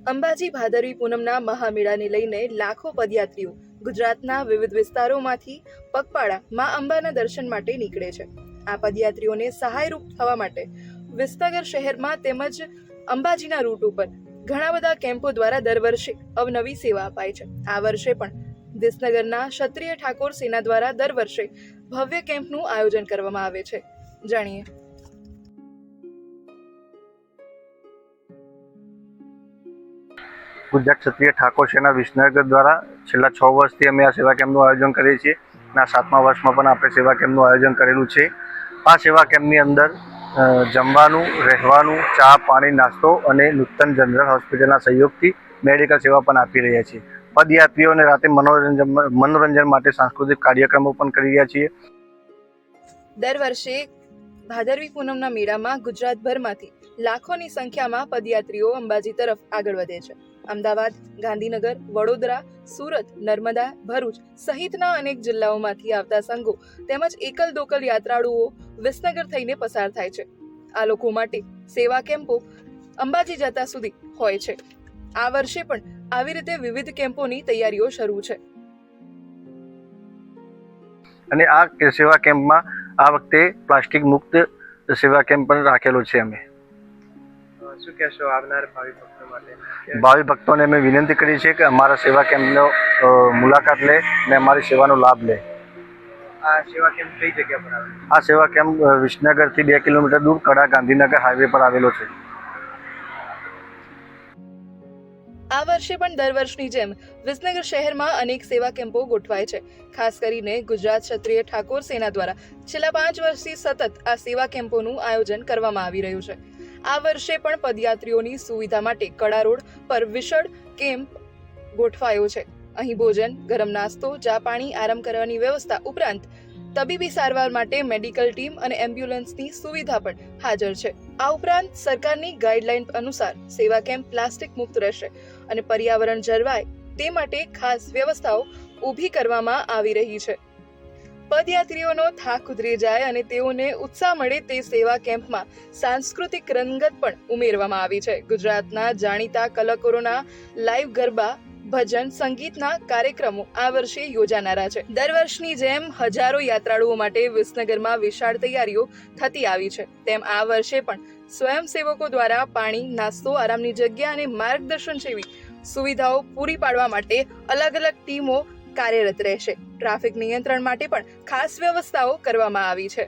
અંબાજી ભાદરવી પૂનમના મહામેળાને લઈને લાખો પદયાત્રીઓ ગુજરાતના વિવિધ વિસ્તારોમાંથી પગપાળા મા અંબાના દર્શન માટે નીકળે છે. આ પદયાત્રીઓને સહાયરૂપ થવા માટે વિસનગર શહેરમાં તેમજ અંબાજીના રૂટ ઉપર ઘણા બધા કેમ્પો દ્વારા દર વર્ષે અવનવી સેવા અપાય છે. આ વર્ષે પણ વિસનગરના ક્ષત્રિય ઠાકોર સેના દ્વારા દર વર્ષે ભવ્ય કેમ્પનું આયોજન કરવામાં આવે છે. જાણીએ. ગુજરાત ક્ષત્રિય ઠાકોર સેના વિસનગર દ્વારા છેલ્લા 6 વર્ષથી અમે આ સેવા કેમ્પનું આયોજન કરીએ છીએ. આ 7મા વર્ષમાં પણ આપણે સેવા કેમ્પનું આયોજન કરેલું છે. આ સેવા કેમ્પની અંદર જમવાનું, રહેવાનું, ચા, પાણી, નાસ્તો અને નૂતન જનરલ હોસ્પિટલના સહયોગથી મેડિકલ સેવા પણ આપી રહ્યા છીએ. પદયાત્રીઓને રાતે મનોરંજન માટે સાંસ્કૃતિક કાર્યક્રમો પણ કરી રહ્યા છીએ. દર વર્ષે ભાદરવી પૂનમના મેળામાં ગુજરાતભરમાંથી લાખોની સંખ્યામાં પદયાત્રીઓ અંબાજી તરફ આગળ વધે છે. અમદાવાદ, ગાંધીનગર, વડોદરા, સુરત, નર્મદા, ભરૂચ સહિતના અનેક જિલ્લાઓમાંથી આવતા સંઘો તેમજ એકલ દોકલ યાત્રાળુઓ વિસનગર થઈને પસાર થાય છે. આ લોકો માટે સેવા કેમ્પો અંબાજી જતા સુધી હોય છે. આ વર્ષે પણ આવી રીતે વિવિધ કેમ્પોની તૈયારીઓ શરૂ છે. અને આ સેવા કેમ્પમાં આ વખતે પ્લાસ્ટિક મુક્ત સેવા કેમ્પ પણ રાખેલો છે. અમે શું કહેશો આવનાર ભાવિ ભક્તો માટે? ભાવિ ભક્તોને અમે વિનંતી કરી છે કે અમારા સેવા કેમ્પનો મુલાકાત લે અને અમારી સેવાનો લાભ લે. આ સેવા કેમ્પ કઈ જગ્યા પર આવેલો? આ સેવા કેમ્પ વિસનગરથી 2 કિલોમીટર દૂર કડા ગાંધીનગર હાઈવે પર આવેલો છે. આ વર્ષે પણ દર વર્ષની જેમ વિસનગર શહેરમાં અનેક સેવા કેમ્પો ગોઠવાય છે. ખાસ કરીને ગુજરાત ક્ષત્રિય ઠાકોર સેના દ્વારા છેલ્લા 5 વર્ષથી સતત આ સેવા કેમ્પોનું આયોજન કરવામાં આવી રહ્યું છે. આ વર્ષે પણ પદયાત્રીઓની સુવિધા માટે કડા રોડ પર વિશાળ કેમ્પ ગોઠવાયો છે. અહીં ભોજન, ગરમ નાસ્તો, ચા, પાણી, આરામ કરવાની વ્યવસ્થા ઉપરાંત તબીબી સારવાર માટે મેડિકલ ટીમ અને એમ્બ્યુલન્સની સુવિધા પણ હાજર છે. આ ઉપરાંત સરકારની ગાઈડલાઈન અનુસાર સેવા કેમ્પ પ્લાસ્ટિક મુક્ત રહેશે અને પર્યાવરણ જળવાય તે માટે ખાસ વ્યવસ્થાઓ ઊભી કરવામાં આવી રહી છે. પદયાત્રીઓનો થાક ઉતરી જાય અને તેઓને ઉત્સાહ મળે તે સેવા કેમ્પમાં સાંસ્કૃતિક રંગત પણ ઉમેરવામાં આવી છે. ગુજરાતના જાણીતા કલાકારોના લાઈવ ગરબા, ભજન, સંગીતના કાર્યક્રમો આ વર્ષે યોજાનારા છે. દર વર્ષની જેમ હજારો યાત્રાળુઓ માટે વિસનગરમાં વિશાળ તૈયારીઓ થતી આવી છે. તેમ આ વર્ષે પણ સ્વયંસેવકો દ્વારા પાણી, નાસ્તો, આરામની જગ્યા અને માર્ગદર્શન જેવી સુવિધાઓ પૂરી પાડવા માટે અલગ અલગ ટીમો કાર્યરત રહેશે. ટ્રાફિક નિયંત્રણ માટે પણ ખાસ વ્યવસ્થાઓ કરવામાં આવી છે.